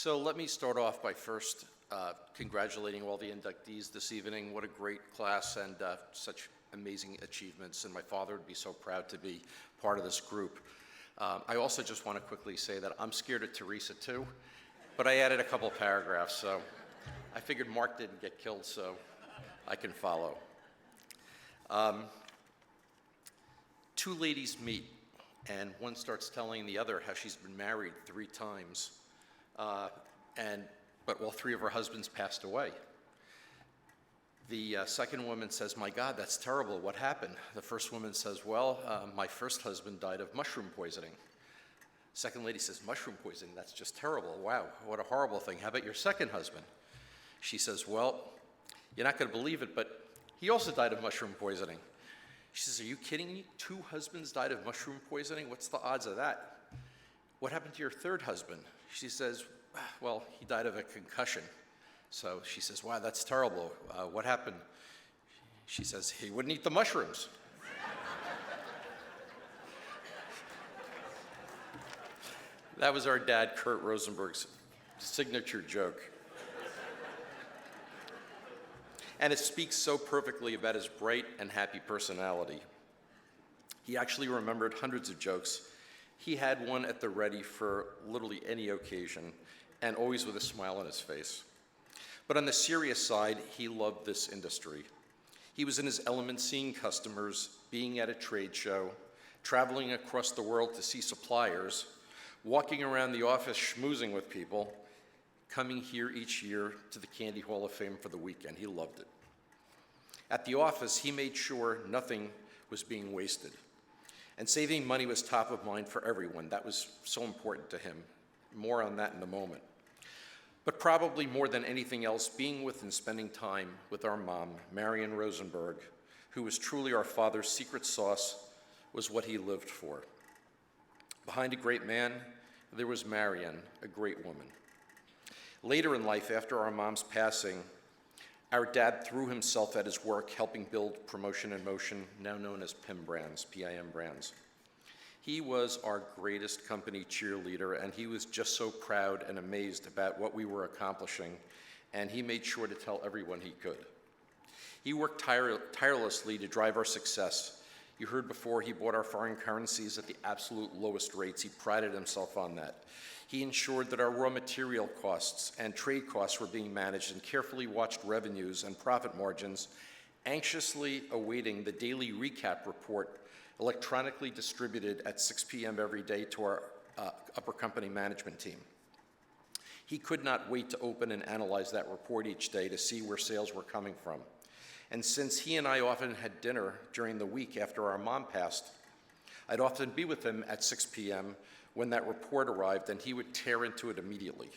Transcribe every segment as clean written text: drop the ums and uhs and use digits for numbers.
So let me start off by first congratulating all the inductees this evening. What a great class and such amazing achievements, and my father would be so proud to be part of this group. I also just want to quickly say that I'm scared of Teresa too, but I added a couple paragraphs, so I figured Mark didn't get killed, so I can follow. Two ladies meet, and one starts telling the other how she's been married 3 times. But all 3 of her husbands passed away. The second woman says, "My God, that's terrible. What happened?" The first woman says, "Well, my first husband died of mushroom poisoning." Second lady says, "Mushroom poisoning, that's just terrible. Wow, what a horrible thing. How about your second husband?" She says, "Well, you're not going to believe it, but he also died of mushroom poisoning." She says, "Are you kidding me? 2 husbands died of mushroom poisoning? What's the odds of that? What happened to your third husband?" She says, "Well, he died of a concussion." So she says, "Wow, that's terrible. What happened?" She says, "He wouldn't eat the mushrooms." That was our dad, Kurt Rosenberg's signature joke. And it speaks so perfectly about his bright and happy personality. He actually remembered hundreds of jokes. He had one at the ready for literally any occasion, and always with a smile on his face. But on the serious side, he loved this industry. He was in his element seeing customers, being at a trade show, traveling across the world to see suppliers, walking around the office schmoozing with people, coming here each year to the Candy Hall of Fame for the weekend. He loved it. At the office, he made sure nothing was being wasted. And saving money was top of mind for everyone. That was so important to him. More on that in a moment. But probably more than anything else, being with and spending time with our mom, Marion Rosenberg, who was truly our father's secret sauce, was what he lived for. Behind a great man, there was Marion, a great woman. Later in life, after our mom's passing, our dad threw himself at his work helping build Promotion in Motion, now known as PIM Brands, PIM Brands. He was our greatest company cheerleader, and he was just so proud and amazed about what we were accomplishing, and he made sure to tell everyone he could. He worked tirelessly to drive our success. You heard before, he bought our foreign currencies at the absolute lowest rates. He prided himself on that. He ensured that our raw material costs and trade costs were being managed and carefully watched revenues and profit margins, anxiously awaiting the daily recap report electronically distributed at 6 p.m. every day to our upper company management team. He could not wait to open and analyze that report each day to see where sales were coming from. And since he and I often had dinner during the week after our mom passed, I'd often be with him at 6 p.m. when that report arrived, and he would tear into it immediately.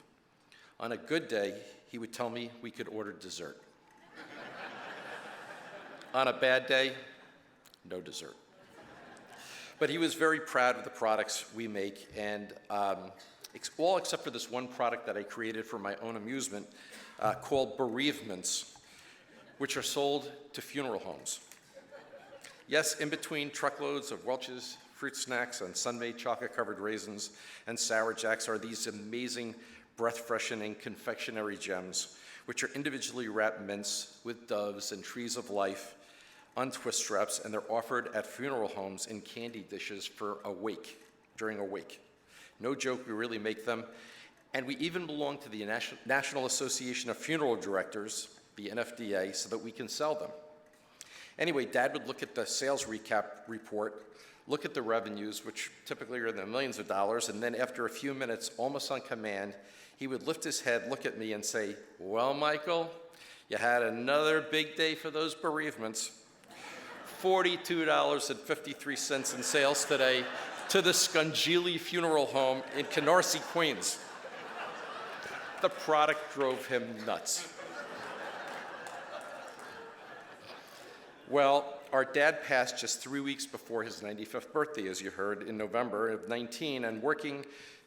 On a good day, he would tell me we could order dessert. On a bad day, no dessert. But he was very proud of the products we make, and all except for this one product that I created for my own amusement called bereavements, which are sold to funeral homes. Yes, in between truckloads of Welch's fruit snacks and sun-made chocolate-covered raisins and Sour Jacks are these amazing breath-freshening confectionery gems, which are individually wrapped mints with doves and trees of life on twist straps, and they're offered at funeral homes in candy dishes for a wake, during a wake. No joke, we really make them. And we even belong to the National Association of Funeral Directors, the NFDA, so that we can sell them. Anyway, Dad would look at the sales recap report, look at the revenues, which typically are in the millions of dollars, and then after a few minutes, almost on command, he would lift his head, look at me, and say, "Well, Michael, you had another big day for those bereavements. $42.53 in sales today to the Scungili Funeral Home in Canarsie, Queens." The product drove him nuts. Well, our dad passed just 3 weeks before his 95th birthday, as you heard, in November of 19, and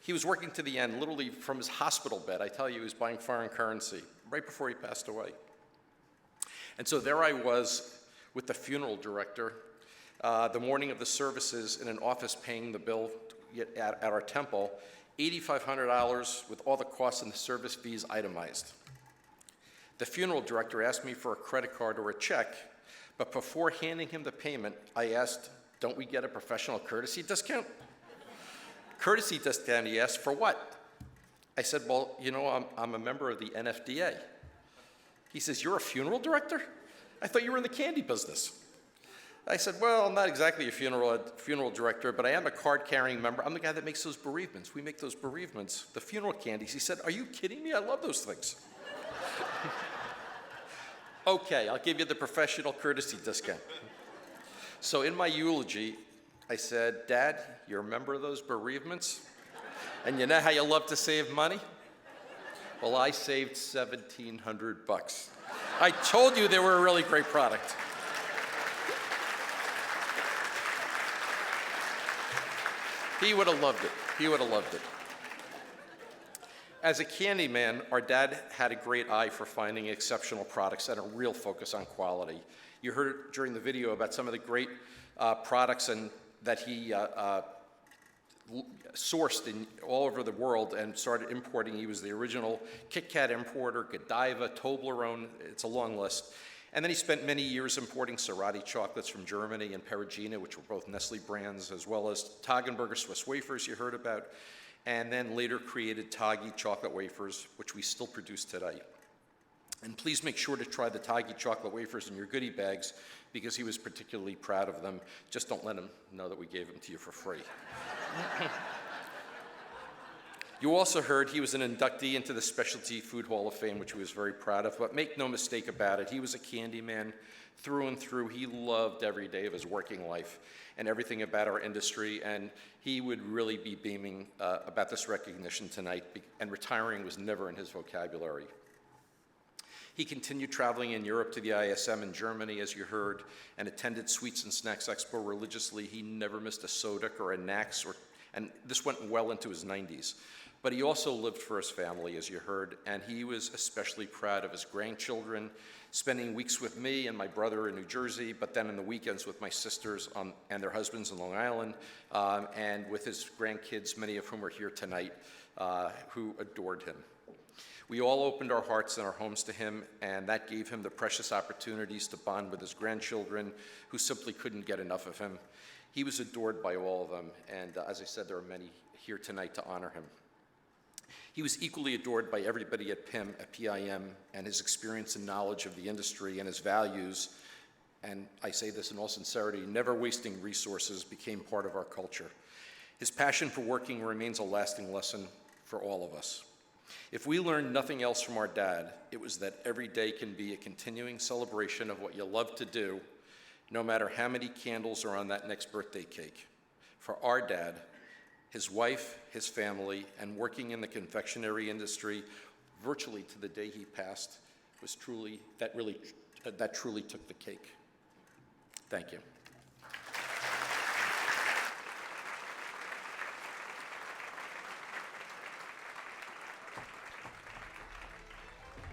he was working to the end, literally from his hospital bed. I tell you, he was buying foreign currency right before he passed away. And so there I was with the funeral director the morning of the services in an office paying the bill at our temple, $8,500 with all the costs and the service fees itemized. The funeral director asked me for a credit card or a check, but before handing him the payment, I asked, don't we get a professional courtesy discount? Courtesy discount, he asked, for what? I said, well, you know, I'm a member of the NFDA. He says, you're a funeral director? I thought you were in the candy business. I said, well, I'm not exactly a funeral director, but I am a card-carrying member. I'm the guy that makes those bereavements. We make those bereavements, the funeral candies. He said, are you kidding me? I love those things. Okay, I'll give you the professional courtesy discount. So in my eulogy, I said, Dad, you're a member of those bereavements? And you know how you love to save money? Well, I saved $1,700. I told you they were a really great product. He would have loved it. He would have loved it. As a candy man, our dad had a great eye for finding exceptional products and a real focus on quality. You heard during the video about some of the great products that he sourced all over the world and started importing. He was the original Kit Kat importer, Godiva, Toblerone, it's a long list. And then he spent many years importing Cerati chocolates from Germany and Perugina, which were both Nestle brands, as well as Toggenburger Swiss wafers you heard about, and then later created Toggy chocolate wafers, which we still produce today. And please make sure to try the Toggy chocolate wafers in your goodie bags because he was particularly proud of them. Just don't let him know that we gave them to you for free. You also heard he was an inductee into the Specialty Food Hall of Fame, which he was very proud of, but make no mistake about it, he was a candy man through and through. He loved every day of his working life and everything about our industry, and he would really be beaming about this recognition tonight, and retiring was never in his vocabulary. He continued traveling in Europe to the ISM in Germany, as you heard, and attended Sweets and Snacks Expo religiously. He never missed a Sodic or a Nax, and this went well into his 90s. But he also lived for his family, as you heard, and he was especially proud of his grandchildren, spending weeks with me and my brother in New Jersey, but then in the weekends with my sisters and their husbands in Long Island, and with his grandkids, many of whom are here tonight, who adored him. We all opened our hearts and our homes to him, and that gave him the precious opportunities to bond with his grandchildren, who simply couldn't get enough of him. He was adored by all of them, and as I said, there are many here tonight to honor him. He was equally adored by everybody at PIM, and his experience and knowledge of the industry and his values, and I say this in all sincerity, never wasting resources, became part of our culture. His passion for working remains a lasting lesson for all of us. If we learned nothing else from our dad, it was that every day can be a continuing celebration of what you love to do, no matter how many candles are on that next birthday cake. For our dad, his wife, his family, and working in the confectionery industry virtually to the day he passed was truly, that truly took the cake. Thank you.